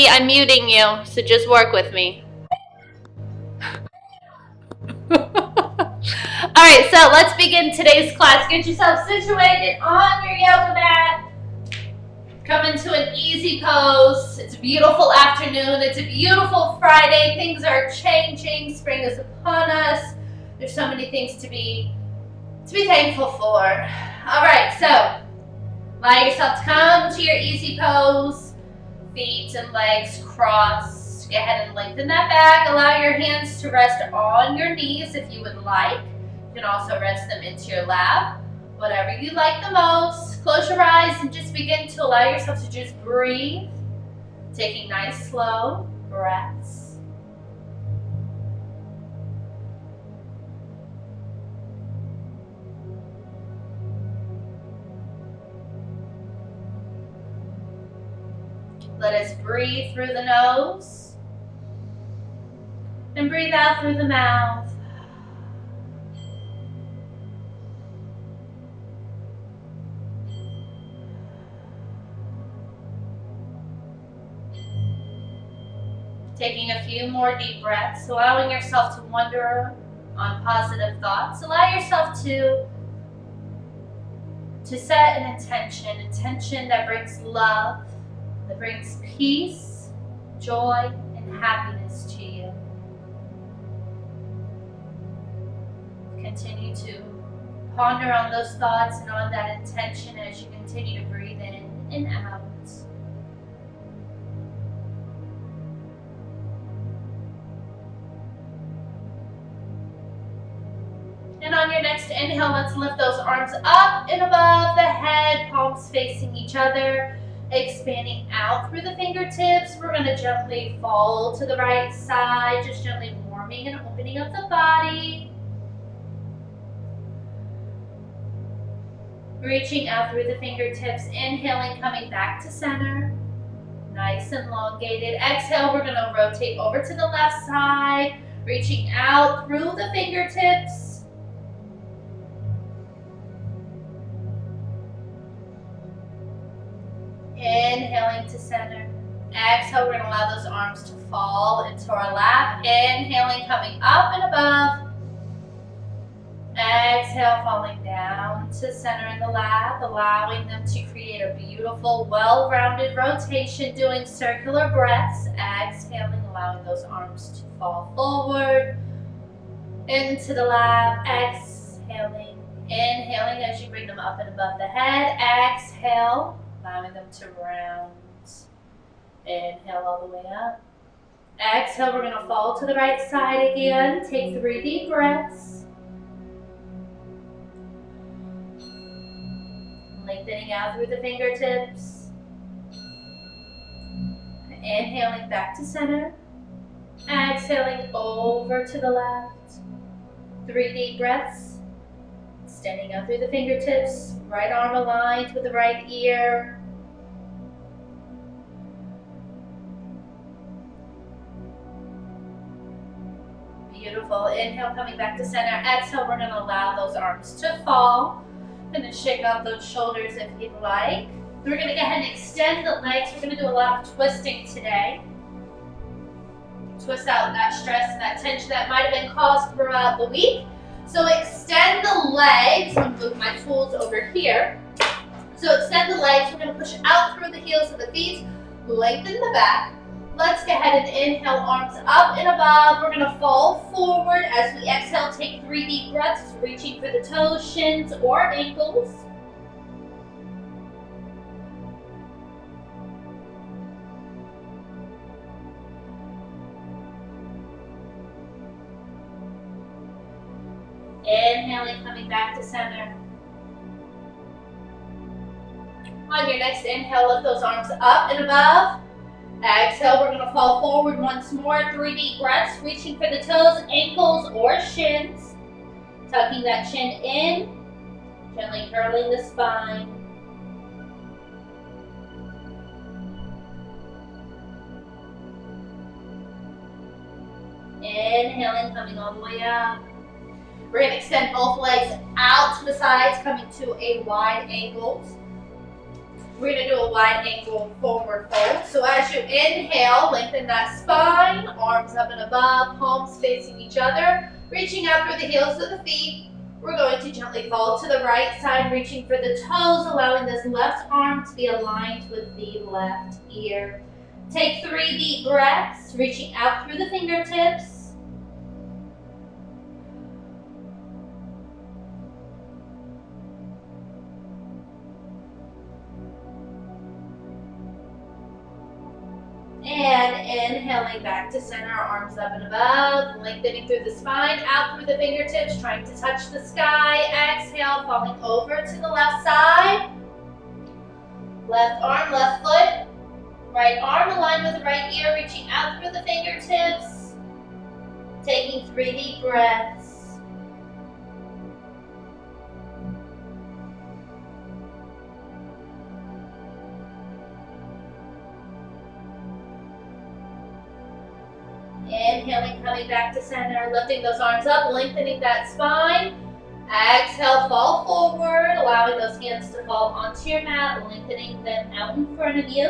be unmuting you, so just work with me. Alright, so let's begin today's class. Get yourself situated on your yoga mat. Come into an easy pose. It's a beautiful afternoon. It's a beautiful Friday. Things are changing. Spring is upon us. There's so many things to be thankful for. Alright, so allow yourself to come to your easy pose. Feet and legs crossed. Go ahead and lengthen that back. Allow your hands to rest on your knees if you would like. You can also rest them into your lap. Whatever you like the most. Close your eyes and just begin to allow yourself to just breathe. Taking nice slow breaths. Let us breathe through the nose and breathe out through the mouth. Taking a few more deep breaths, allowing yourself to wander on positive thoughts. Allow yourself to set an intention that brings love, that brings peace, joy, and happiness to you. Continue to ponder on those thoughts and on that intention as you continue to breathe in and out. And on your next inhale, let's lift those arms up and above the head, palms facing each other. Expanding out through the fingertips. We're going to gently fall to the right side, just gently warming and opening up the body. Reaching out through the fingertips, inhaling, coming back to center. Nice and elongated. Exhale, we're going to rotate over to the left side, reaching out through the fingertips. Inhaling to center. Exhale, we're going to allow those arms to fall into our lap. Inhaling, coming up and above. Exhale, falling down to center in the lap, allowing them to create a beautiful, well-rounded rotation, doing circular breaths. Exhaling, allowing those arms to fall forward into the lap. Exhaling, inhaling as you bring them up and above the head. Exhale, allowing them to round. Inhale all the way up. Exhale, we're going to fall to the right side again. Take 3 deep breaths. Lengthening out through the fingertips. Inhaling back to center. Exhaling over to the left. 3 deep breaths. Extending out through the fingertips. Right arm aligned with the right ear. Beautiful. Inhale, coming back to center. Exhale, we're going to allow those arms to fall. Going to shake out those shoulders if you'd like. We're going to go ahead and extend the legs. We're going to do a lot of twisting today. Twist out that stress and that tension that might have been caused throughout the week. So extend the legs. I'm going to move my tools over here. So extend the legs. We're going to push out through the heels of the feet. Lengthen the back. Let's go ahead and inhale, arms up and above. We're going to fall forward. As we exhale, take 3 deep breaths, reaching for the toes, shins, or ankles. Inhaling, coming back to center. On your next inhale, lift those arms up and above. Exhale, we're going to fall forward once more. 3 deep breaths, reaching for the toes, ankles, or shins. Tucking that chin in, gently curling the spine. Inhaling, coming all the way up. We're going to extend both legs out to the sides, coming to a wide angle. We're going to do a wide angle forward fold. So as you inhale, lengthen that spine, arms up and above, palms facing each other, reaching out through the heels of the feet. We're going to gently fall to the right side, reaching for the toes, allowing this left arm to be aligned with the left ear. Take 3 deep breaths, reaching out through the fingertips. And inhaling back to center, arms up and above, lengthening through the spine, out through the fingertips, trying to touch the sky. Exhale, falling over to the left side. Left arm, left foot. Right arm aligned with the right ear, reaching out through the fingertips. Taking 3 deep breaths. Inhaling, coming back to center, lifting those arms up, lengthening that spine. Exhale, fall forward, allowing those hands to fall onto your mat, lengthening them out in front of you.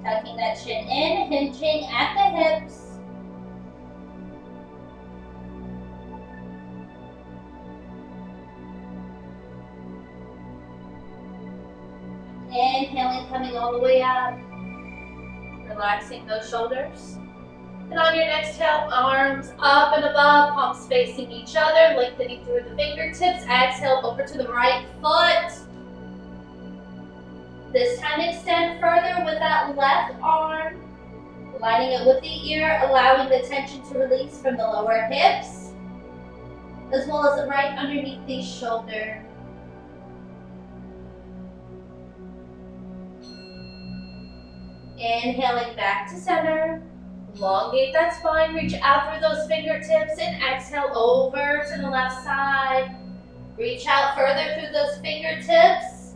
Tucking that chin in, hinging at the hips. Inhaling, coming all the way up. Relaxing those shoulders. And on your next exhale, arms up and above, palms facing each other, lengthening through the fingertips. Exhale, over to the right foot. This time extend further with that left arm, lining it with the ear, allowing the tension to release from the lower hips, as well as right underneath the shoulder. Inhaling back to center. Elongate that spine, reach out through those fingertips, and exhale over to the left side. Reach out further through those fingertips.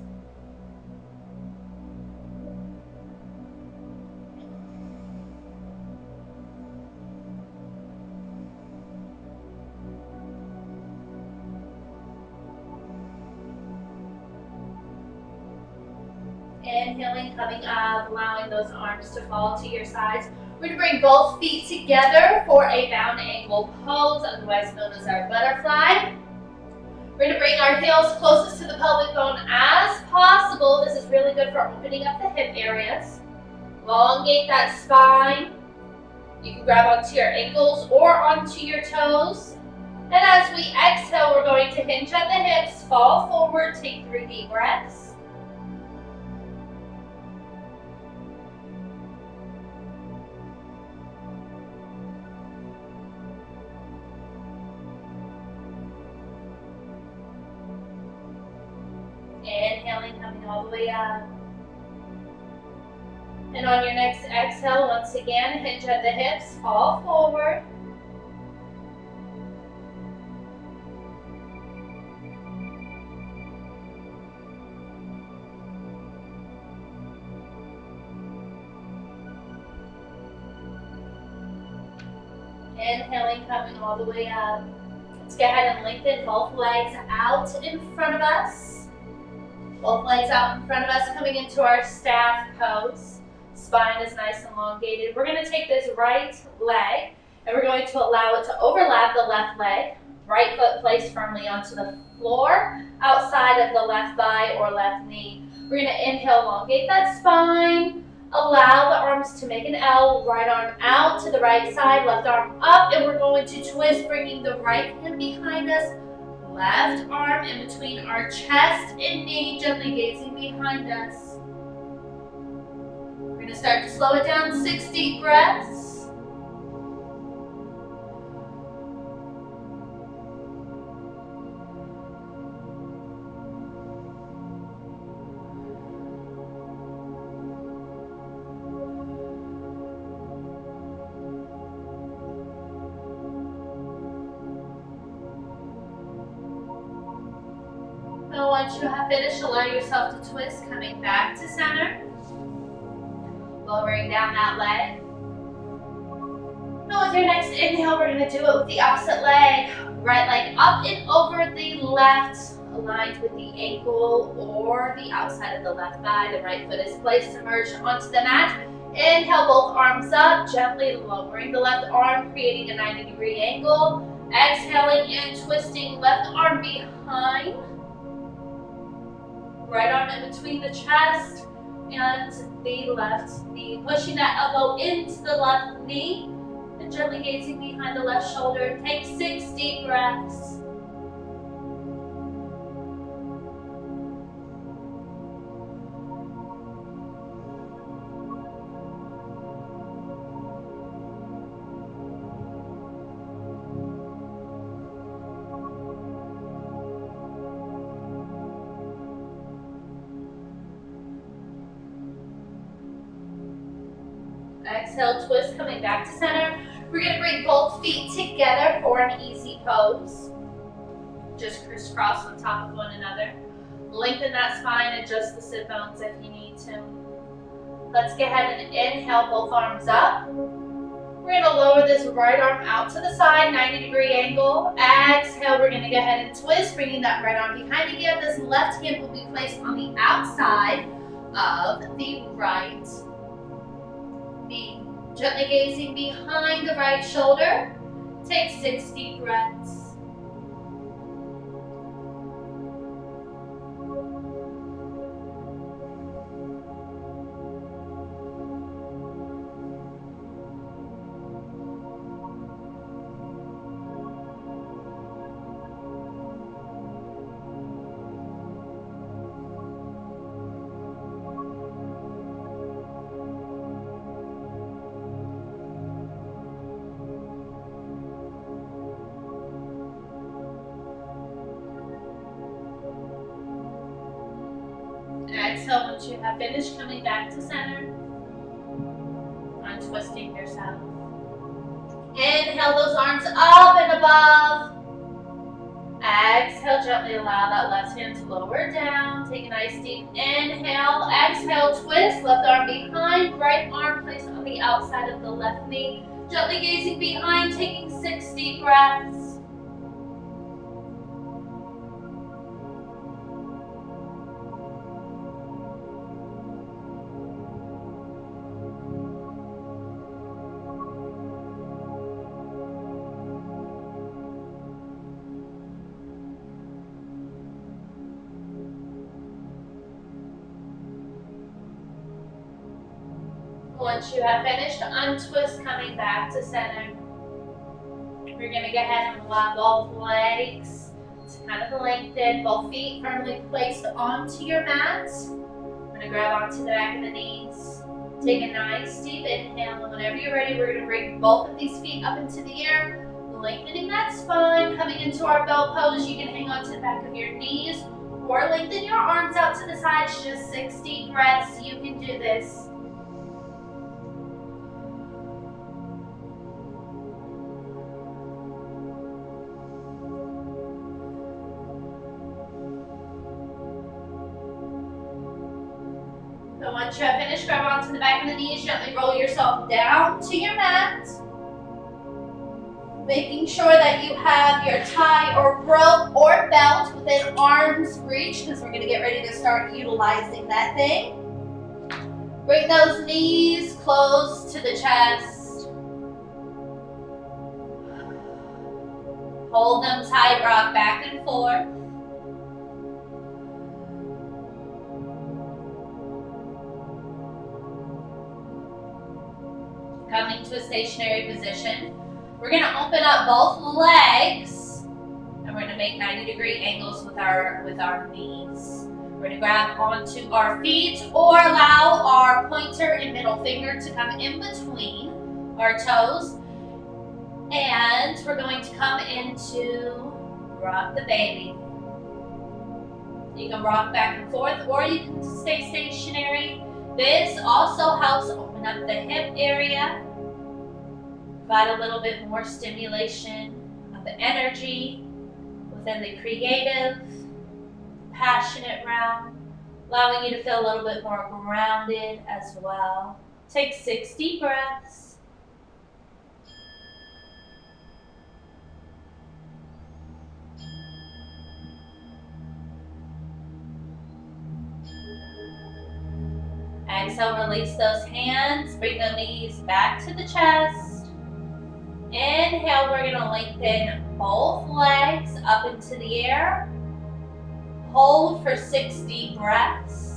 Inhaling, coming up, allowing those arms to fall to your sides. We're going to bring both feet together for a bound angle pose, otherwise known as our butterfly. We're going to bring our heels closest to the pelvic bone as possible. This is really good for opening up the hip areas. Elongate that spine. You can grab onto your ankles or onto your toes. And as we exhale, we're going to hinge at the hips, fall forward, take 3 deep breaths. Inhaling, coming all the way up. And on your next exhale, once again, hinge at the hips, fall forward. Inhaling, coming all the way up. Let's go ahead and lengthen both legs out in front of us. Both legs out in front of us, coming into our staff pose. Spine is nice and elongated. We're going to take this right leg and we're going to allow it to overlap the left leg. Right foot placed firmly onto the floor, outside of the left thigh or left knee. We're going to inhale, elongate that spine. Allow the arms to make an L, right arm out to the right side, left arm up, and we're going to twist, bringing the right hand behind us. Left arm in between our chest and knee, gently gazing behind us. We're going to start to slow it down, 6 deep breaths. Once you have finished, allow yourself to twist, coming back to center. Lowering down that leg. Now with your next inhale, we're going to do it with the opposite leg. Right leg up and over the left aligned with the ankle or the outside of the left thigh. The right foot is placed submerged onto the mat. Inhale, both arms up, gently lowering the left arm, creating a 90-degree angle. Exhaling and twisting left arm behind. Right arm in between the chest and the left knee. Pushing that elbow into the left knee and gently gazing behind the left shoulder. Take 6 deep breaths. Exhale, twist, coming back to center. We're going to bring both feet together for an easy pose. Just crisscross on top of one another. Lengthen that spine, adjust the sit bones if you need to. Let's go ahead and inhale, both arms up. We're going to lower this right arm out to the side, 90-degree angle. Exhale, we're going to go ahead and twist, bringing that right arm behind again. This left hand will be placed on the outside of the right knee. Gently gazing behind the right shoulder. Take 6 deep breaths. Exhale, once you have finished, coming back to center. Untwisting yourself. Inhale those arms up and above. Exhale, gently allow that left hand to lower down. Take a nice deep inhale. Exhale, twist, left arm behind, right arm placed on the outside of the left knee. Gently gazing behind, taking 6 deep breaths. Once you have finished, untwist, coming back to center. We're going to go ahead and allow both legs to kind of lengthen, both feet firmly placed onto your mat. We're going to grab onto the back of the knees. Take a nice deep inhale, and whenever you're ready, we're going to bring both of these feet up into the air, lengthening that spine, coming into our bell pose. You can hang on to the back of your knees or lengthen your arms out to the sides. Just 6 deep breaths. You can do this. So once you have finished, grab onto the back of the knees, gently roll yourself down to your mat. Making sure that you have your tie or rope or belt within arm's reach, because we're going to get ready to start utilizing that thing. Bring those knees close to the chest. Hold them tight, rock back and forth. Coming to a stationary position. We're going to open up both legs and we're going to make 90-degree angles with our knees. We're going to grab onto our feet or allow our pointer and middle finger to come in between our toes. And we're going to come into rock the baby. You can rock back and forth or you can stay stationary. This also helps open up the hip area, provide a little bit more stimulation of the energy within the creative, passionate realm, allowing you to feel a little bit more grounded as well. Take 6 deep breaths. Exhale, release those hands. Bring the knees back to the chest. Inhale, we're gonna lengthen both legs up into the air. Hold for 6 deep breaths.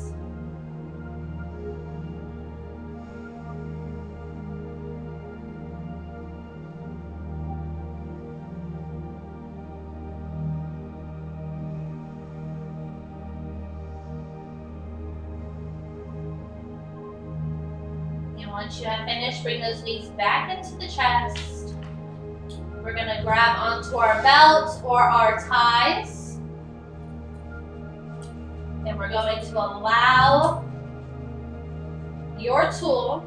Once you have finished, bring those knees back into the chest. We're going to grab onto our belts or our ties. And we're going to allow your tool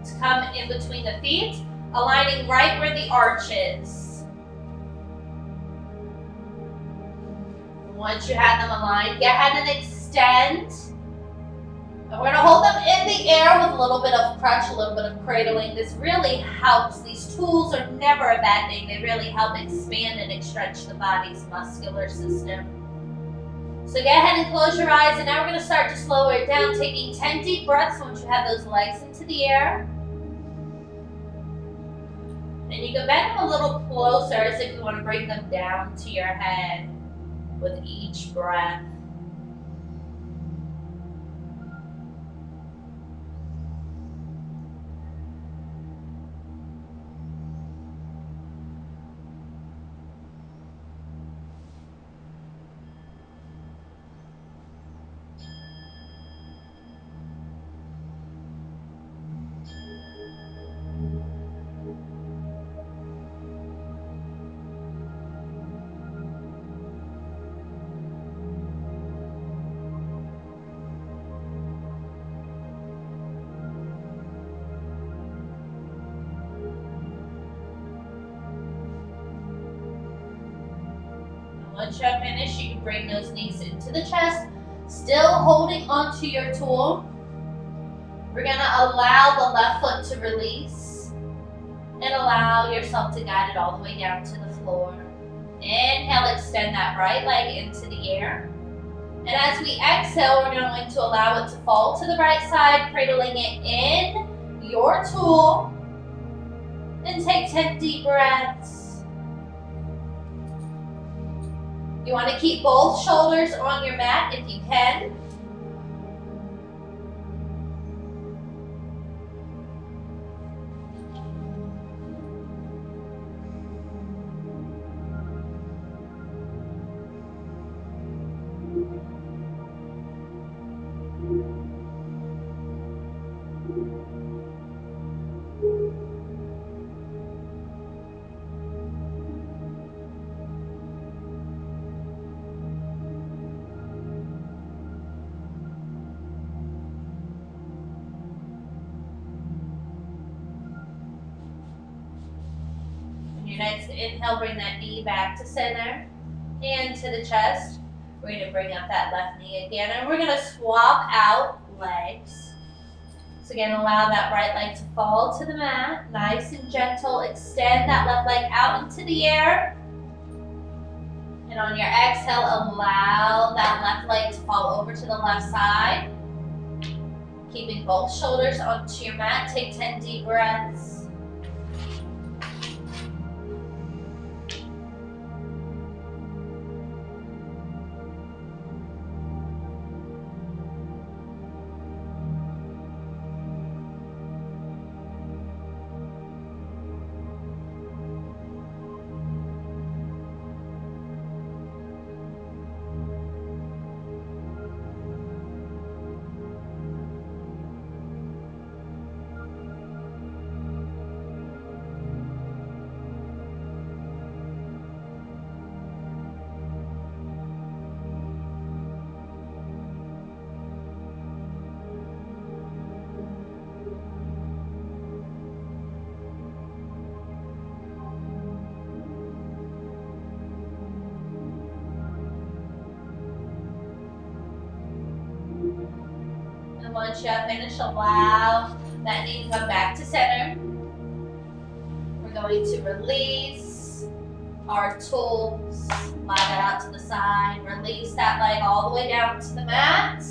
to come in between the feet, aligning right where the arch is. Once you have them aligned, go ahead and extend. And we're going to hold them in the air with a little bit of crunch, a little bit of cradling. This really helps. These tools are never a bad thing. They really help expand and stretch the body's muscular system. So go ahead and close your eyes. And now we're going to start to slow it down, taking 10 deep breaths once you have those legs into the air. And you can bend them a little closer as if you want to bring them down to your head with each breath. Once you're finished, you can bring those knees into the chest, still holding onto your tool. We're going to allow the left foot to release and allow yourself to guide it all the way down to the floor. Inhale, extend that right leg into the air. And as we exhale, we're going to allow it to fall to the right side, cradling it in your tool. And take 10 deep breaths. You want to keep both shoulders on your mat if you can. Your next inhale, bring that knee back to center, hand to the chest. We're going to bring up that left knee again, and we're going to swap out legs. So again, allow that right leg to fall to the mat, nice and gentle. Extend that left leg out into the air. And on your exhale, allow that left leg to fall over to the left side. Keeping both shoulders onto your mat, take 10 deep breaths. And once you have finished, allow that knee to come back to center. We're going to release our tools, slide that out to the side, release that leg all the way down to the mat.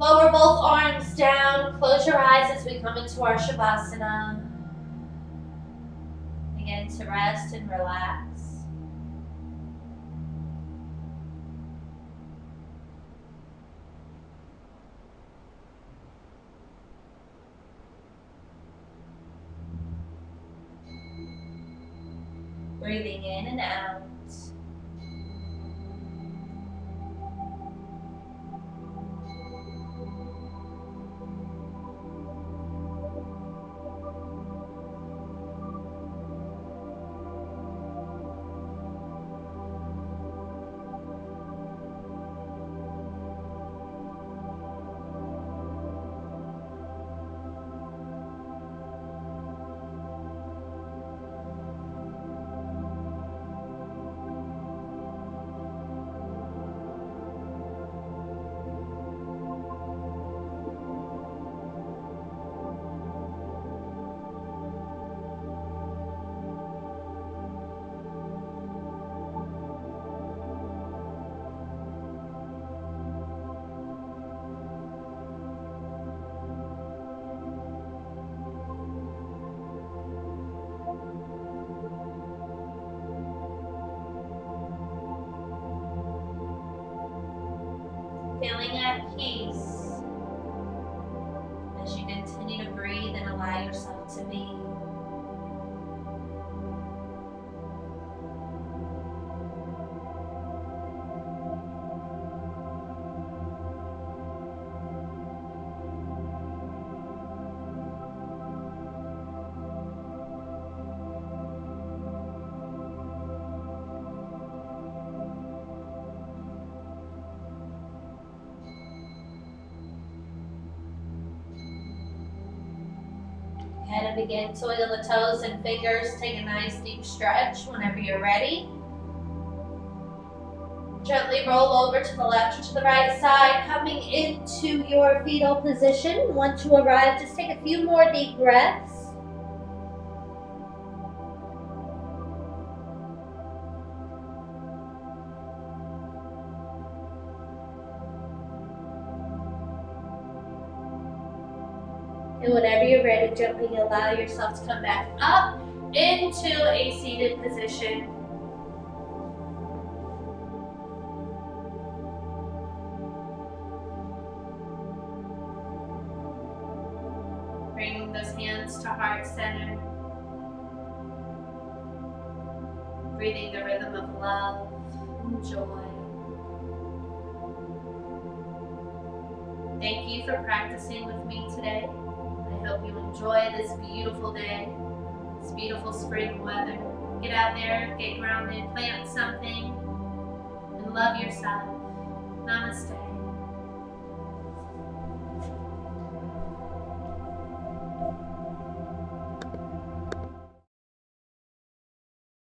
Lower both arms down. Close your eyes as we come into our Shavasana. Begin to rest and relax. Breathing in and out. Feeling at peace as you continue to breathe and allow yourself to be. And begin to wiggle the toes and fingers. Take a nice deep stretch whenever you're ready. Gently roll over to the left or to the right side, coming into your fetal position. Once you arrive, just take a few more deep breaths. And whenever you're ready, gently allow yourself to come back up into a seated position. Bringing those hands to heart center. Breathing the rhythm of love and joy. Thank you for practicing with me today. I hope you enjoy this beautiful day, this beautiful spring weather. Get out there, get grounded, plant something, and love yourself.